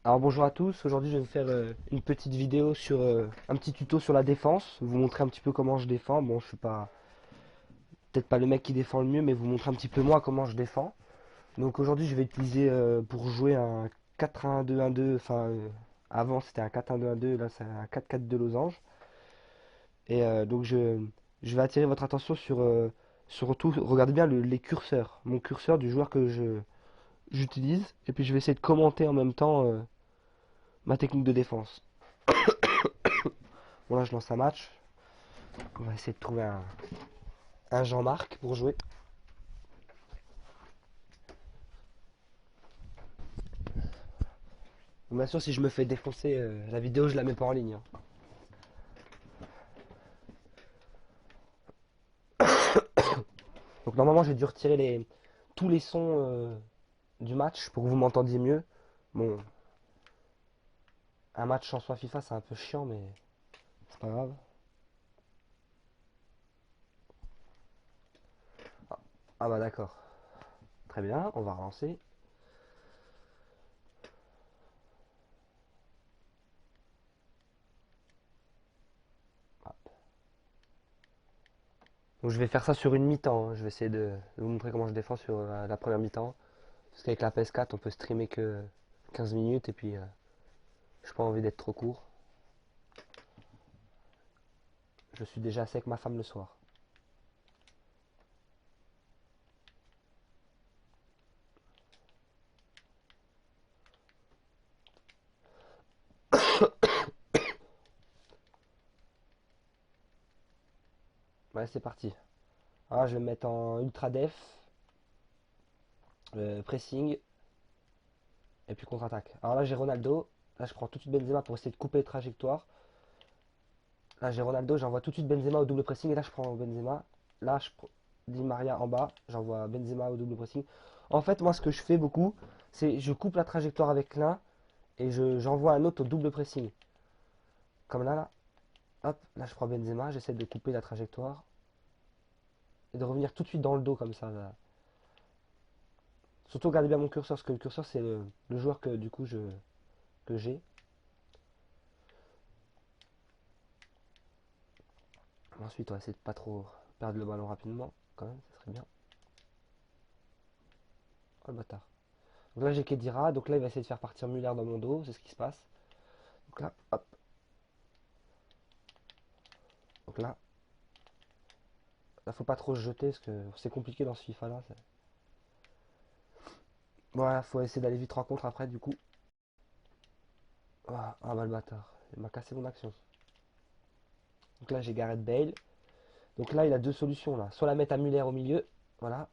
Alors bonjour à tous, aujourd'hui je vais vous faire une petite vidéo sur un petit tuto sur la défense, vous montrer un petit peu comment je défends. Bon, je suis pas peut-être pas le mec qui défend le mieux, mais vous montrer un petit peu moi comment je défends. Donc aujourd'hui je vais utiliser pour jouer un 4-1-2-1-2, enfin avant c'était un 4-1-2-1-2, là c'est un 4-4-2 losange. Et donc je vais attirer votre attention surtout, regardez bien les curseurs, mon curseur du joueur que j'utilise, et puis je vais essayer de commenter en même temps ma technique de défense. Bon là je lance un match. On va essayer de trouver un Jean-Marc pour jouer. Donc, bien sûr, si je me fais défoncer, la vidéo, je la mets pas en ligne, hein. Donc normalement, j'ai dû retirer tous les sons du match pour que vous m'entendiez mieux. Bon, un match en soi FIFA, c'est un peu chiant, mais c'est pas grave. Ah, ah bah d'accord. Très bien, on va relancer. Hop. Donc je vais faire ça sur une mi-temps, hein. Je vais essayer de vous montrer comment je défends sur la première mi-temps. Parce qu'avec la PS4, on peut streamer que 15 minutes et puis j'ai pas envie d'être trop court. Je suis déjà assez avec ma femme le soir. Ouais, c'est parti. Alors, je vais me mettre en ultra def, pressing et puis contre-attaque. Alors là, j'ai Ronaldo. Là, je prends tout de suite Benzema pour essayer de couper les trajectoires. Là, j'ai Ronaldo, j'envoie tout de suite Benzema au double pressing. Et là, je prends Benzema. Là, je prends Di Maria en bas. J'envoie Benzema au double pressing. En fait, moi, ce que je fais beaucoup, c'est je coupe la trajectoire avec l'un et j'envoie un autre au double pressing. Comme là, là. Hop, là, je prends Benzema. J'essaie de couper la trajectoire et de revenir tout de suite dans le dos comme ça, là. Surtout, regardez bien mon curseur, parce que le curseur, c'est le joueur que du coup que j'ai. Ensuite, on va essayer de pas trop perdre le ballon rapidement, quand même, ça serait bien. Oh le bâtard. Donc là, j'ai Kedira, donc là, il va essayer de faire partir Muller dans mon dos, c'est ce qui se passe. Donc là, hop. Donc là, faut pas trop se jeter, parce que c'est compliqué dans ce FIFA là. Voilà, faut essayer d'aller vite rencontre après, du coup. Ah bah le bâtard, il m'a cassé mon action. Donc là, j'ai Gareth Bale. Donc là, il a deux solutions là. Soit la mettre à Muller au milieu, voilà.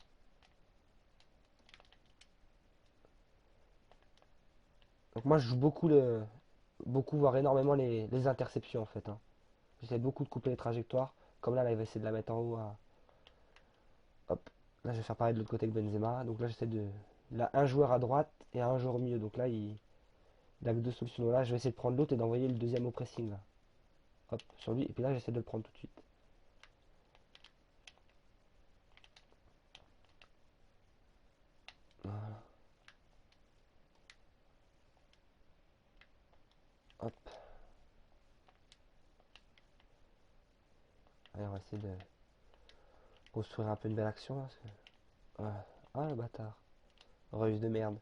Donc moi, je joue beaucoup, voire énormément les interceptions en fait, hein. J'essaie beaucoup de couper les trajectoires. Comme là, il va essayer de la mettre en haut hop. Là, je vais faire pareil de l'autre côté avec Benzema. Donc là, j'essaie de. Il a un joueur à droite et un joueur au milieu. Donc là, il a que deux solutions. Donc là, je vais essayer de prendre l'autre et d'envoyer le deuxième au pressing, là. Hop, sur lui. Et puis là, j'essaie de le prendre tout de suite. Voilà. Hop. Allez, on va essayer de construire un peu une belle action, là, parce que. Voilà. Ah, le bâtard. Ruse de merde.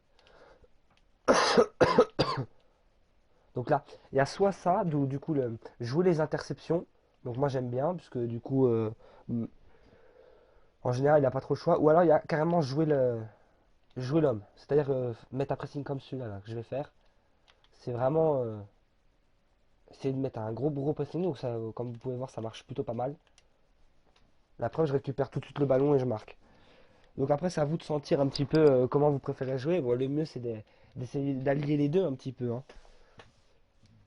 Donc là, il y a soit ça, du coup, jouer les interceptions. Donc moi, j'aime bien, puisque du coup, en général, il n'a pas trop le choix. Ou alors, il y a carrément jouer l'homme. C'est-à-dire mettre un pressing comme celui-là là, que je vais faire. C'est vraiment essayer de mettre un gros pressing. Donc ça, comme vous pouvez voir, ça marche plutôt pas mal. La preuve, je récupère tout de suite le ballon et je marque. Donc après, c'est à vous de sentir un petit peu comment vous préférez jouer. Bon, le mieux, c'est d'essayer d'allier les deux un petit peu, hein.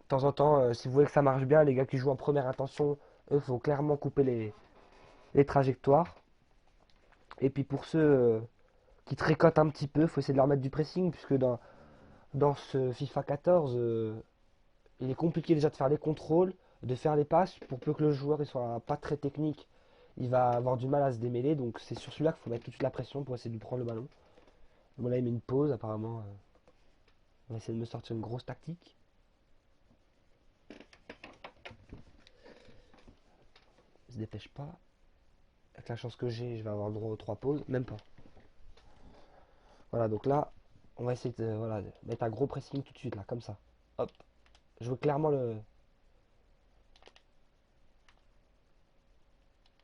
De temps en temps, si vous voulez que ça marche bien, les gars qui jouent en première intention, eux, il faut clairement couper les trajectoires. Et puis pour ceux qui tricotent un petit peu, il faut essayer de leur mettre du pressing, puisque dans ce FIFA 14, il est compliqué déjà de faire les contrôles, de faire les passes, pour peu que le joueur il soit pas très technique, il va avoir du mal à se démêler, donc c'est sur celui-là qu'il faut mettre tout de suite la pression pour essayer de lui prendre le ballon. Bon là il met une pause apparemment, On va essayer de me sortir une grosse tactique. Il se dépêche pas. Avec la chance que j'ai, je vais avoir le droit aux 3 pauses. Même pas. Voilà, donc là, on va essayer de, voilà, de mettre un gros pressing tout de suite, là, comme ça. Hop. Je veux clairement le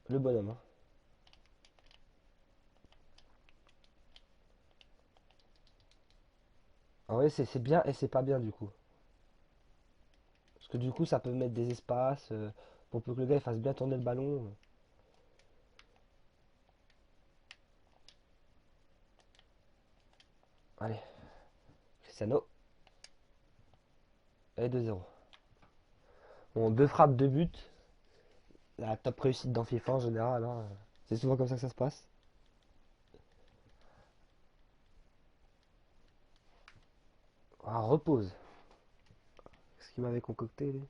bonhomme. Hein. En vrai, c'est bien et c'est pas bien du coup. Parce que du coup, ça peut mettre des espaces pour peu que le gars il fasse bien tourner le ballon. Allez, Cristiano. Et 2-0. Bon, deux frappes, deux buts. La top réussite dans FIFA en général. Hein. C'est souvent comme ça que ça se passe. Ah, repose. Qu'est-ce qu'il m'avait concocté lui.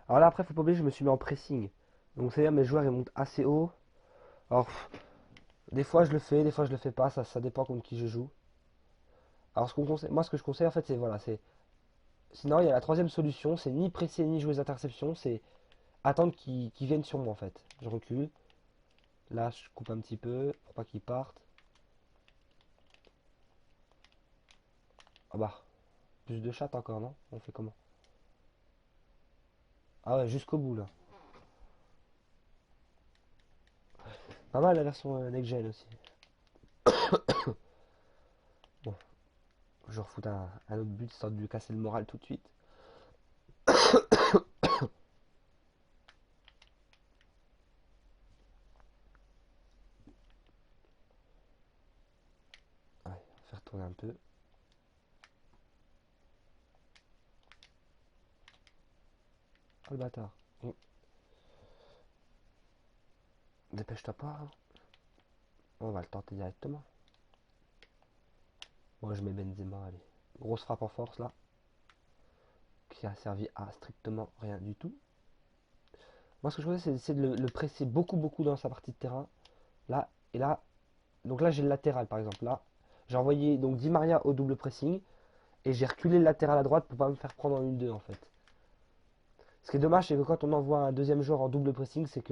Alors là, après, faut pas oublier, je me suis mis en pressing. Donc, c'est-à-dire, mes joueurs ils montent assez haut. Alors, des fois je le fais, des fois je le fais pas. Ça dépend contre qui je joue. Alors, ce qu'on conseille, moi, ce que je conseille en fait, c'est voilà, c'est. Sinon, il y a la troisième solution, c'est ni presser ni jouer les interceptions, c'est attendre qu'ils viennent sur moi en fait. Je recule. Là, je coupe un petit peu pour pas qu'ils partent. Ah bah, plus de chat encore, non? On fait comment? Ah ouais, jusqu'au bout là. Pas mal la version next gen aussi. Bon, je refous un autre but histoire de lui casser le moral tout de suite. Ouais, on va faire tourner un peu. Oh le bâtard. Dépêche-toi pas. Hein. On va le tenter directement. Moi je mets Benzema, allez. Grosse frappe en force là. Qui a servi à strictement rien du tout. Moi ce que je faisais c'est d'essayer de le presser beaucoup beaucoup dans sa partie de terrain. Là et là. Donc là j'ai le latéral par exemple. Là j'ai envoyé donc Di Maria au double pressing. Et j'ai reculé le latéral à droite pour pas me faire prendre en 1-2 en fait. Ce qui est dommage c'est que quand on envoie un deuxième joueur en double pressing c'est que